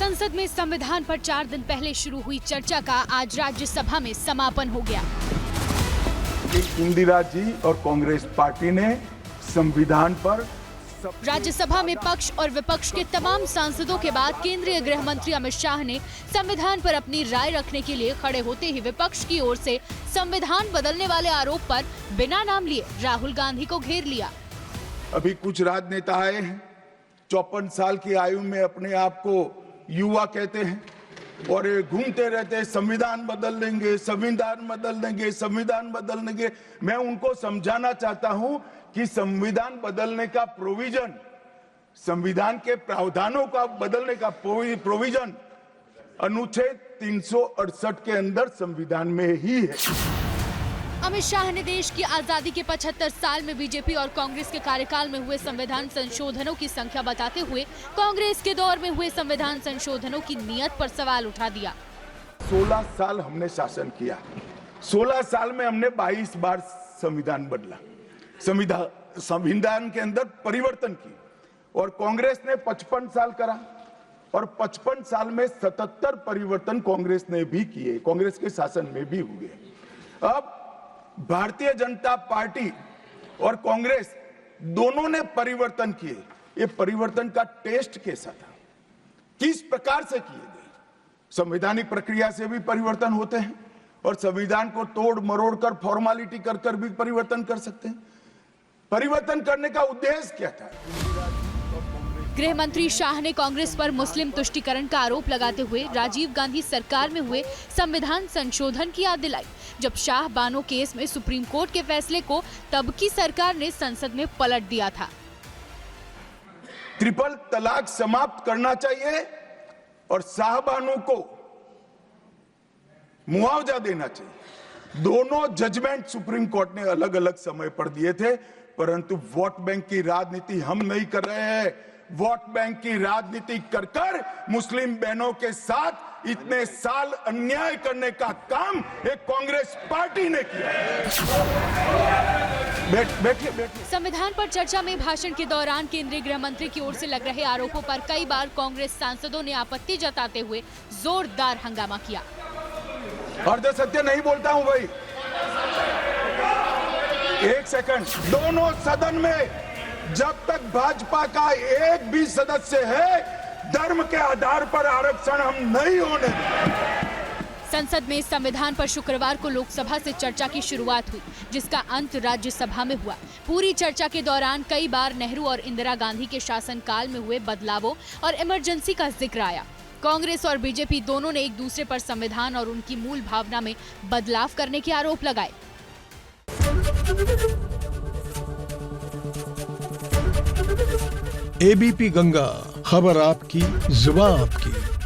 संसद में संविधान पर 4 दिन पहले शुरू हुई चर्चा का आज राज्यसभा में समापन हो गया। इंदिरा जी और कांग्रेस पार्टी ने संविधान पर राज्यसभा में पक्ष और विपक्ष के तमाम सांसदों के बाद केंद्रीय गृह मंत्री अमित शाह ने संविधान पर अपनी राय रखने के लिए खड़े होते ही विपक्ष की ओर से संविधान बदलने वाले आरोप पर बिना नाम लिए राहुल गांधी को घेर लिया। अभी कुछ राजनेता आए हैं, 54 साल की आयु में अपने आप को युवा कहते हैं और ये घूमते रहते हैं, संविधान बदल देंगे, संविधान बदल देंगे, संविधान बदल देंगे। मैं उनको समझाना चाहता हूं कि संविधान बदलने का प्रोविजन, संविधान के प्रावधानों का बदलने का प्रोविजन अनुच्छेद 368 के अंदर संविधान में ही है। अमित शाह ने देश की आजादी के 75 साल में बीजेपी और कांग्रेस के कार्यकाल में हुए संविधान संशोधनों की संख्या बताते हुए कांग्रेस के दौर में हुए संविधान संशोधनों की नीयत पर सवाल उठा दिया। 16 साल हमने शासन किया, 16 साल में हमने 22 बार संविधान बदला, संविधान के अंदर परिवर्तन की, और कांग्रेस ने 55 साल करा और 55 साल में 77 परिवर्तन कांग्रेस ने भी किए, कांग्रेस के शासन में भी हुए। अब भारतीय जनता पार्टी और कांग्रेस दोनों ने परिवर्तन किए। ये परिवर्तन का टेस्ट कैसा था, किस प्रकार से किए गए? संवैधानिक प्रक्रिया से भी परिवर्तन होते हैं और संविधान को तोड़ मरोड़ कर फॉर्मेलिटी कर भी परिवर्तन कर सकते हैं। परिवर्तन करने का उद्देश्य क्या था? गृह मंत्री शाह ने कांग्रेस पर मुस्लिम तुष्टीकरण का आरोप लगाते हुए राजीव गांधी सरकार में हुए संविधान संशोधन की याद दिलाई, जब शाह बानो केस में सुप्रीम कोर्ट के फैसले को तब की सरकार ने संसद में पलट दिया था। ट्रिपल तलाक समाप्त करना चाहिए और शाह बानो को मुआवजा देना चाहिए। दोनों जजमेंट सुप्रीम कोर्ट ने अलग अलग समय पर दिए थे, परंतु वोट बैंक की राजनीति हम नहीं कर रहे हैं। वोट बैंक की राजनीति कर मुस्लिम बहनों के साथ इतने साल अन्याय करने का काम एक कांग्रेस पार्टी ने किया। बैठिए। संविधान पर चर्चा में भाषण के दौरान केंद्रीय गृह मंत्री की ओर से लग रहे आरोपों पर कई बार कांग्रेस सांसदों ने आपत्ति जताते हुए जोरदार हंगामा किया। अर्ध सत्य नहीं बोलता हूं भाई, एक सेकंड। दोनों सदन में जब तक भाजपा का एक भी सदस्य है, धर्म के आधार पर आरक्षण हम नहीं होने देंगे। संसद में संविधान पर शुक्रवार को लोकसभा से चर्चा की शुरुआत हुई, जिसका अंत राज्यसभा में हुआ। पूरी चर्चा के दौरान कई बार नेहरू और इंदिरा गांधी के शासनकाल में हुए बदलावों और इमरजेंसी का जिक्र आया। कांग्रेस और बीजेपी दोनों ने एक दूसरे पर संविधान और उनकी मूल भावना में बदलाव करने के आरोप लगाए। एबीपी गंगा, खबर आपकी, जुबान आपकी।